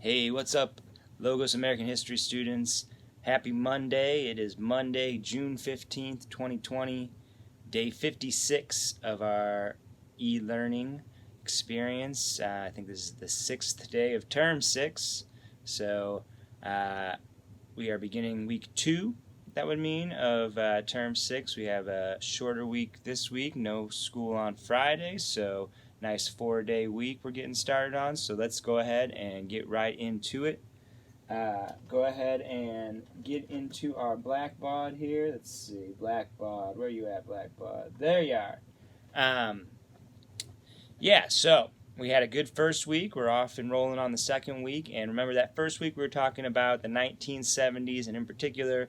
Hey, what's up, Logos American History students? Happy Monday. It is Monday, June 15th, 2020, day 56 of our e-learning experience. I think this is the sixth day of term 6. So we are beginning week 2, that would mean, of term 6. We have a shorter week this week, no school on Friday, so nice 4-day week we're getting started on. So let's go ahead and get right into it. Go ahead and get into our Blackbaud here. Let's see, Blackbaud, where are you at, Blackbaud? There you are. So we had a good first week. We're off and rolling on the second week. And remember that first week we were talking about the 1970s, and in particular,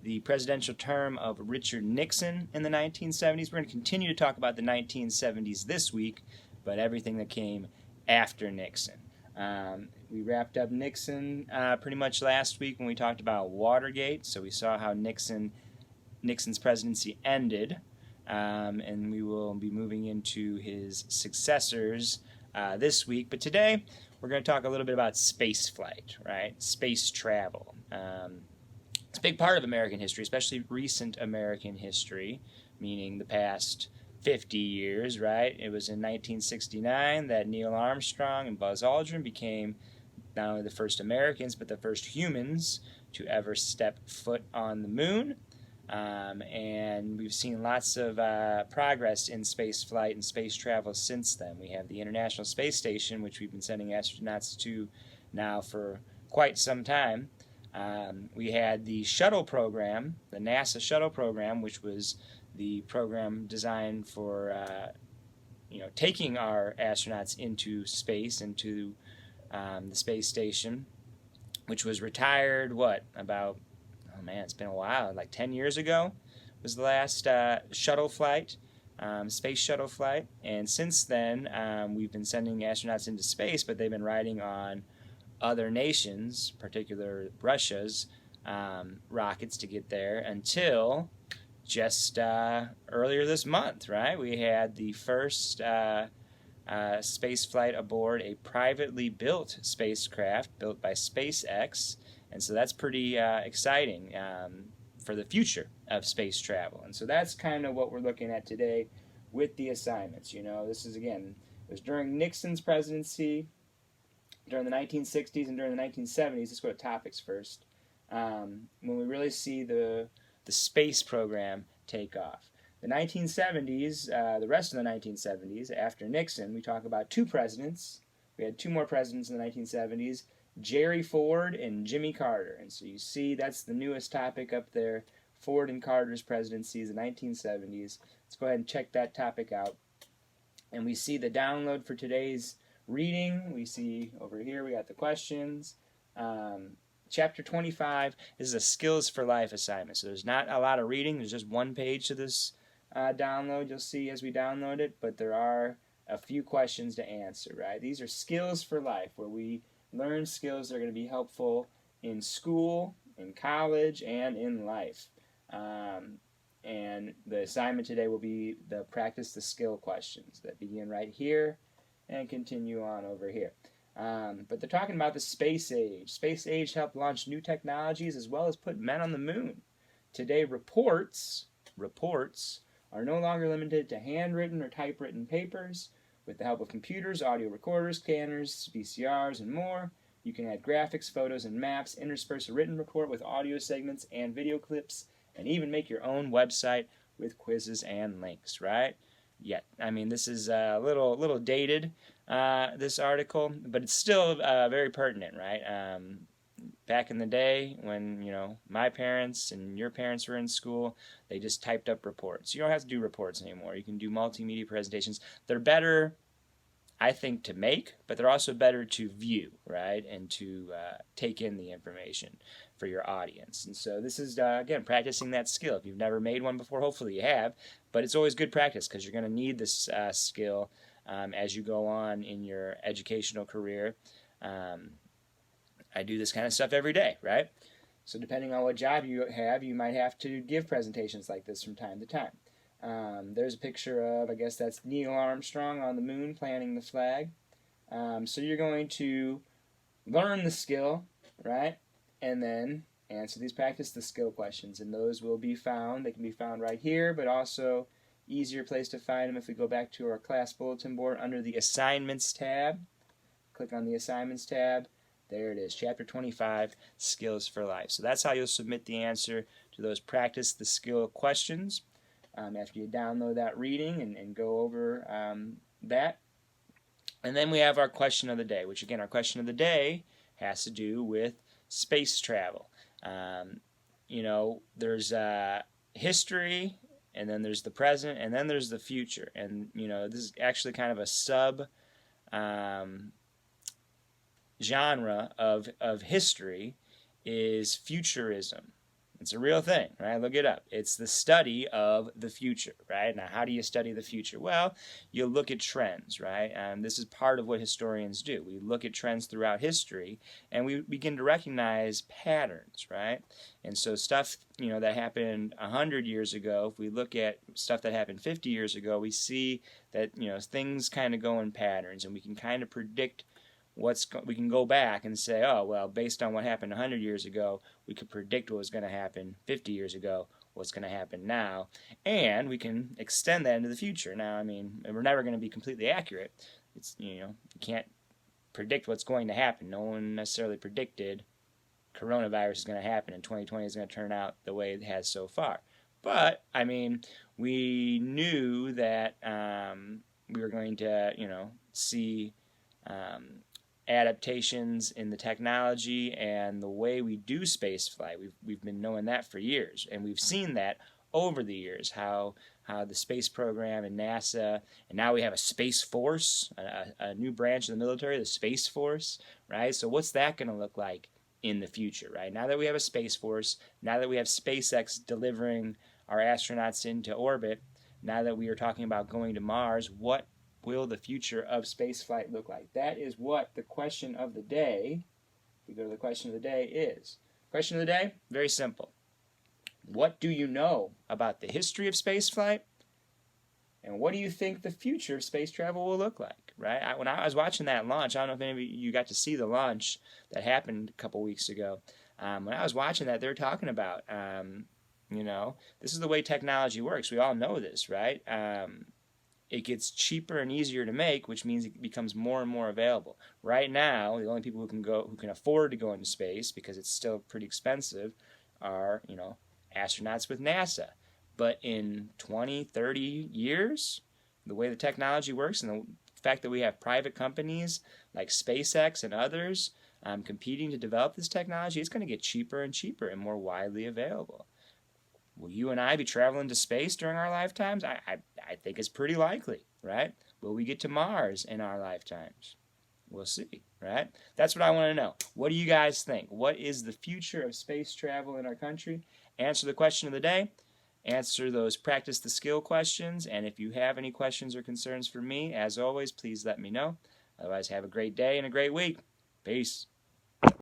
the presidential term of Richard Nixon in the 1970s. We're going to continue to talk about the 1970s this week, but everything that came after Nixon. We wrapped up Nixon pretty much last week when we talked about Watergate. So we saw how Nixon's presidency ended. And we will be moving into his successors this week. But today, we're going to talk a little bit about space flight, right? Space travel. It's a big part of American history, especially recent American history, meaning the past 50 years, right? It was in 1969 that Neil Armstrong and Buzz Aldrin became not only the first Americans, but the first humans to ever step foot on the moon. And we've seen lots of progress in space flight and space travel since then. We have the International Space Station, which we've been sending astronauts to now for quite some time. We had the shuttle program, the NASA shuttle program, which was the program designed for taking our astronauts into space, into the space station, which was retired, it's been a while, like 10 years ago was the last shuttle flight, space shuttle flight. And since then, we've been sending astronauts into space, but they've been riding on other nations, particularly Russia's rockets to get there until just earlier this month, right? We had the first space flight aboard a privately built spacecraft built by SpaceX. And so that's pretty exciting for the future of space travel. And so that's kind of what we're looking at today with the assignments. This is, again, it was during Nixon's presidency, during the 1960s and during the 1970s. Let's go to topics first. When we really see the space program take off. The 1970s, the rest of the 1970s, after Nixon, we talk about two presidents. We had two more presidents in the 1970s, Jerry Ford and Jimmy Carter. And so you see that's the newest topic up there, Ford and Carter's presidencies, the 1970s. Let's go ahead and check that topic out. And we see the download for today's reading. We see over here we got the questions. Chapter 25 is a Skills for Life assignment. So there's not a lot of reading. There's just one page to this download, you'll see as we download it. But there are a few questions to answer, right? These are Skills for Life, where we learn skills that are going to be helpful in school, in college, and in life. And the assignment today will be the practice the skill questions that begin right here and continue on over here. But they're talking about the space age. Space age helped launch new technologies as well as put men on the moon. Today, reports are no longer limited to handwritten or typewritten papers. With the help of computers, audio recorders, scanners, VCRs, and more, you can add graphics, photos, and maps, intersperse a written report with audio segments and video clips, and even make your own website with quizzes and links, right? This is a little dated, this article, but it's still very pertinent, right? Back in the day when, my parents and your parents were in school, they just typed up reports. You don't have to do reports anymore. You can do multimedia presentations. They're better, I think, to make, but they're also better to view, right? And to take in the information for your audience. And so this is, again, practicing that skill. If you've never made one before, hopefully you have, but it's always good practice because you're going to need this skill as you go on in your educational career. I do this kind of stuff every day, right? So depending on what job you have, you might have to give presentations like this from time to time. There's a picture of, I guess that's Neil Armstrong on the moon planting the flag. So you're going to learn the skill, right? And then practice the skill questions. And those will be found. They can be found right here, but also easier place to find them if we go back to our class bulletin board under the assignments tab. Click on the assignments tab. There it is, chapter 25, skills for life. So that's how you'll submit the answer to those practice the skill questions after you download that reading and go over that. And then we have our question of the day, which again, our question of the day has to do with space travel. There's history, and then there's the present, and then there's the future. And, this is actually kind of a sub genre of history is futurism. It's a real thing, right? Look it up. It's the study of the future, right? Now, how do you study the future? Well, you look at trends, right? This is part of what historians do. We look at trends throughout history, and we begin to recognize patterns, right? And so stuff, that happened 100 years ago, if we look at stuff that happened 50 years ago, we see that, things kind of go in patterns, and we can kind of predict we can go back and say, oh, well, based on what happened 100 years ago, we could predict what was going to happen 50 years ago, what's going to happen now, and we can extend that into the future. Now, we're never going to be completely accurate. It's, you can't predict what's going to happen. No one necessarily predicted coronavirus is going to happen and 2020 is going to turn out the way it has so far. But, we knew that we were going to, see adaptations in the technology and the way we do space flight. We've been knowing that for years, and we've seen that over the years, how the space program and NASA, and now we have a Space Force, a new branch of the military, the Space Force, right? So what's that going to look like in the future, right? Now that we have a Space Force, now that we have SpaceX delivering our astronauts into orbit, now that we are talking about going to Mars, what will the future of spaceflight look like? That is what the question of the day, if we go to the question of the day, is. Question of the day, very simple. What do you know about the history of spaceflight? And what do you think the future of space travel will look like, right? When I was watching that launch, I don't know if any of you got to see the launch that happened a couple weeks ago. When I was watching that, they were talking about, this is the way technology works. We all know this, right? It gets cheaper and easier to make, which means it becomes more and more available. Right now, the only people who can afford to go into space, because it's still pretty expensive, are astronauts with NASA. But in 20, 30 years, the way the technology works and the fact that we have private companies like SpaceX and others competing to develop this technology, it's going to get cheaper and cheaper and more widely available. Will you and I be traveling to space during our lifetimes? I think it's pretty likely, right? Will we get to Mars in our lifetimes? We'll see, right? That's what I want to know. What do you guys think? What is the future of space travel in our country? Answer the question of the day. Answer those practice the skill questions. And if you have any questions or concerns for me, as always, please let me know. Otherwise, have a great day and a great week. Peace.